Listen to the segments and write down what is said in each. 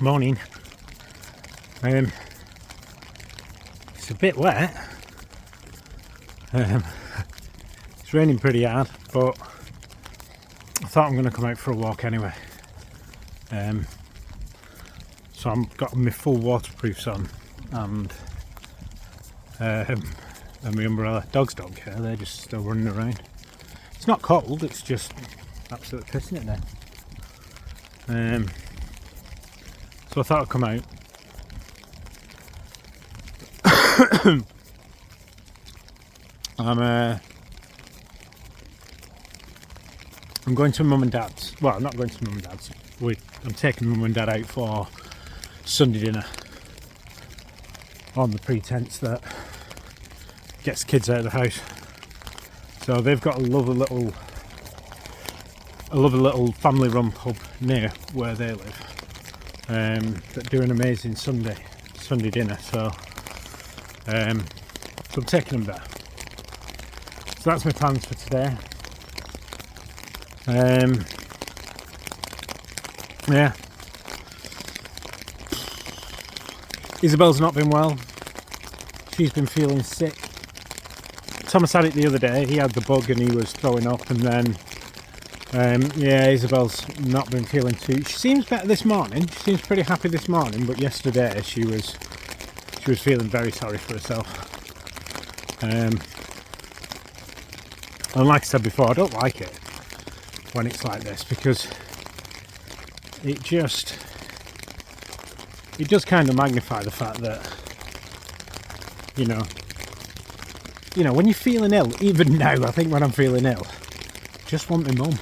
Morning. It's a bit wet. It's raining pretty hard, but I thought I'm going to come out for a walk anyway. So I've got my full waterproofs on and my umbrella. Dogs don't care, they're just still running around. It's not cold, it's just absolutely pissing it down. So I thought I'd come out. I'm going to mum and dad's. Well, I'm not going to mum and dad's. I'm taking mum and dad out for Sunday dinner on the pretense that gets kids out of the house. So they've got a lovely little family-run pub near where they live that do an amazing Sunday dinner. So I'm taking them there. So that's my plans for today. Yeah. Isabel's not been well. She's been feeling sick. Thomas had it the other day. He had the bug and he was throwing up, and then Isabel's not been feeling too. She seems better this morning. She seems pretty happy this morning, but yesterday she was feeling very sorry for herself. And like I said before, I don't like it when it's like this, because it does kind of magnify the fact that you know when you're feeling ill. Even now, I think when I'm feeling ill, just want my mum.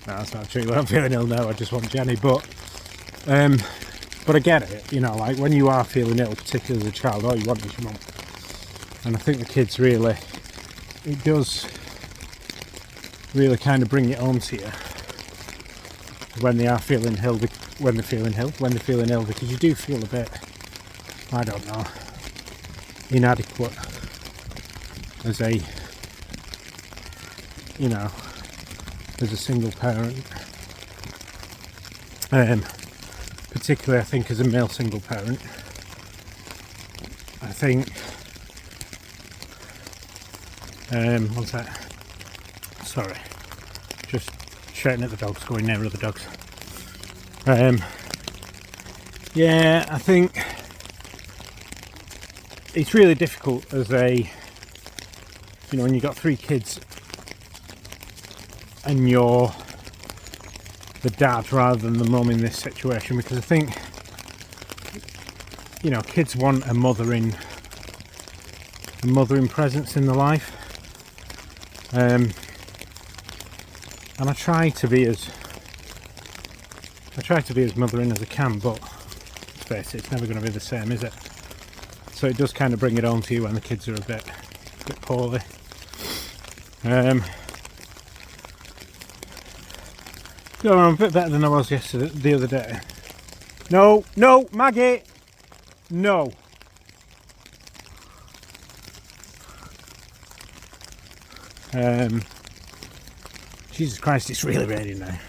No, that's not true. When I'm feeling ill now, I just want Jenny. But I get it. Like when you are feeling ill, particularly as a child, all you want is your mum. And I think the kids it does really kind of bring it home to you when they are feeling ill. When they're feeling ill, because you do feel a bit, I don't know, inadequate as a single parent. Particularly, I think, as a male single parent. I think. One sec. Sorry. Just shouting at the dogs, going near other dogs. Yeah, I think it's really difficult as a, when you've got 3 kids and you're the dad rather than the mum in this situation, because I think, kids want a mothering presence in their life. And I try to be as mothering as I can, but let's face it, it's never going to be the same, is it? So it does kind of bring it home to you when the kids are a bit poorly. I'm a bit better than I was the other day. No, Maggie, no. Jesus Christ, it's really raining now.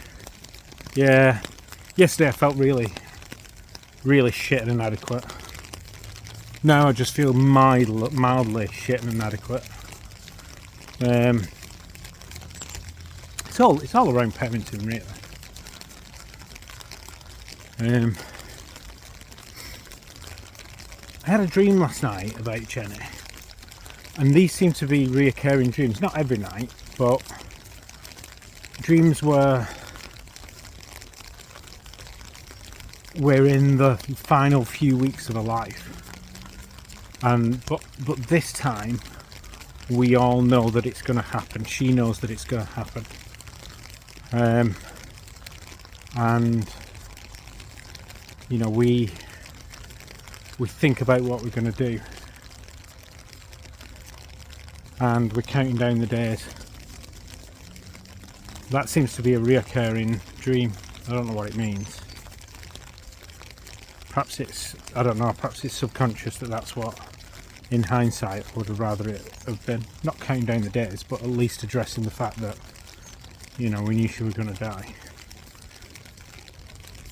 Yeah, yesterday I felt really, really shit and inadequate. Now I just feel mildly shit and inadequate. It's all around parenting, really. I had a dream last night about Jenny, and these seem to be reoccurring dreams. Not every night, but dreams where we're in the final few weeks of her life, and but this time we all know that it's going to happen. She knows that it's going to happen, and we think about what we're going to do, and we're counting down the days. That seems to be a reoccurring dream. I don't know what it means. Perhaps it's subconscious that's what, in hindsight, I would have rather it have been. Not counting down the days, but at least addressing the fact that, we knew she was going to die.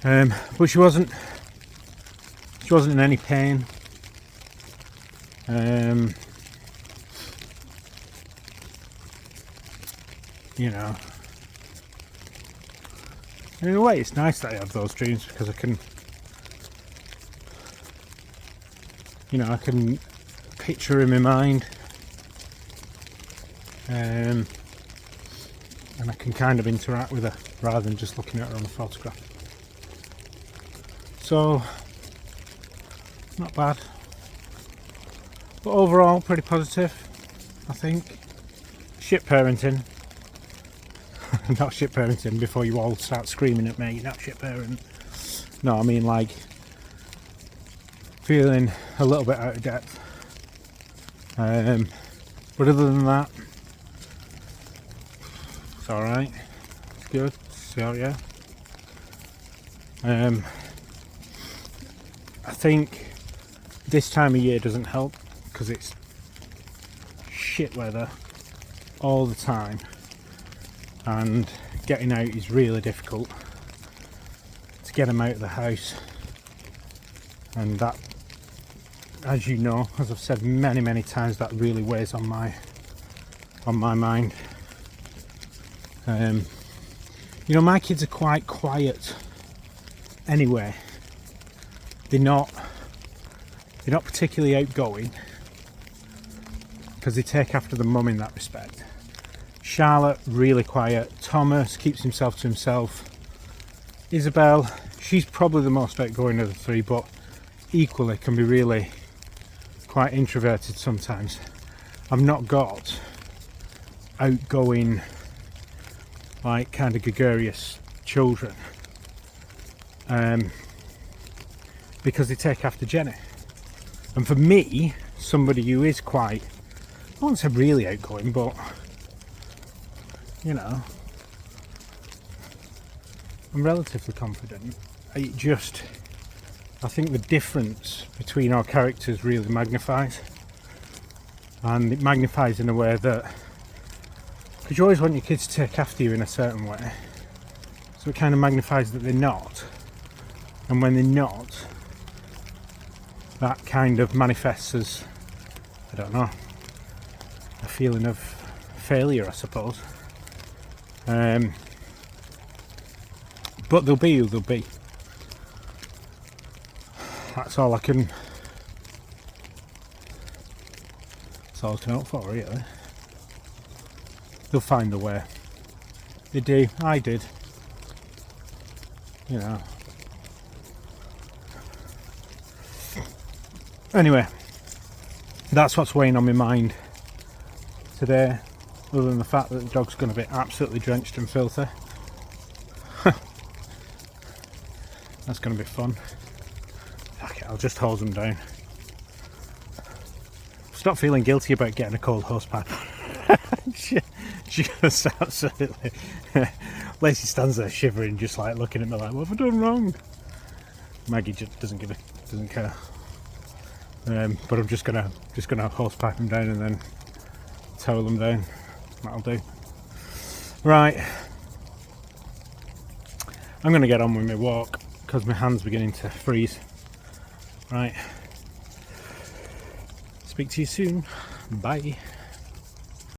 But she wasn't in any pain. You know, and in a way it's nice that I have those dreams, because I can, you know, I can picture in my mind, and I can kind of interact with her rather than just looking at her on a photograph. So, not bad, but overall pretty positive, I think. Shit parenting. Not shit parenting before you all start screaming at me, not shit parent. No, I mean like feeling a little bit out of depth. But other than that, it's alright. It's good. So yeah. I think this time of year doesn't help because it's shit weather all the time, and getting out is really difficult to get them out of the house, and that, as you know, as I've said many times, that really weighs on my mind. You know, my kids are quite quiet anyway. They're not particularly outgoing because they take after the mum in that respect. Charlotte, really quiet. Thomas keeps himself to himself. Isabel, she's probably the most outgoing of the three, but equally can be really quite introverted sometimes. I've not got outgoing, like kind of gregarious children, because they take after Jenny. And for me, somebody who is quite, I won't say really outgoing, but you know, I'm relatively confident. I think the difference between our characters really magnifies, and it magnifies in a way that, because you always want your kids to take after you in a certain way, so it kind of magnifies that they're not, and when they're not, that kind of manifests as, I don't know, a feeling of failure, I suppose. But they'll be who they'll be. That's all I can hope for, really. They'll find a way. They do. I did. You know. Anyway, that's what's weighing on my mind today, other than the fact that the dog's going to be absolutely drenched and filthy. That's going to be fun. Okay, I'll just hose them down. Stop feeling guilty about getting a cold hosepipe. Just absolutely. Lacey stands there shivering, just like looking at me like, what have I done wrong? Maggie just doesn't care. But I'm just gonna hosepipe them down and then towel them down. That'll do. Right. I'm gonna get on with my walk because my hand's beginning to freeze. Right. Speak to you soon. Bye.